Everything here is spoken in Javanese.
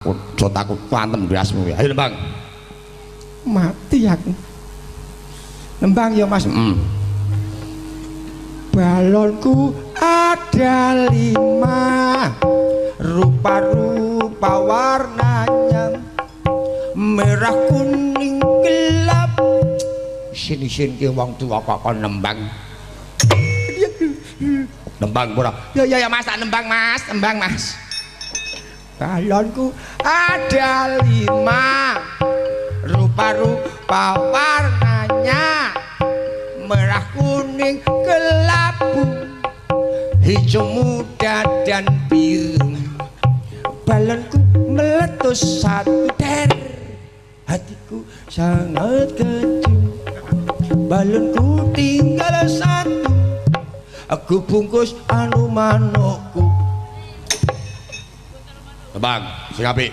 Aja takut kuantem ndasmu ya. Ayo Nembang. Mati aku. Nembang ya Mas. Balonku ada 5, rupa-rupa warnanya merah kuning gelap. Sini-sini ki wong tuwa kok nembang. Nembang pura. Ya Mas, tak nembang Mas, nembang Mas. Balonku ada 5, rupa-rupa warnanya merah kuning kelabu hijau muda dan biru. Balonku meletus satu der, hatiku sangat kecil. Balonku tinggal satu, aku bungkus anu manukku. Nembang, sing apik.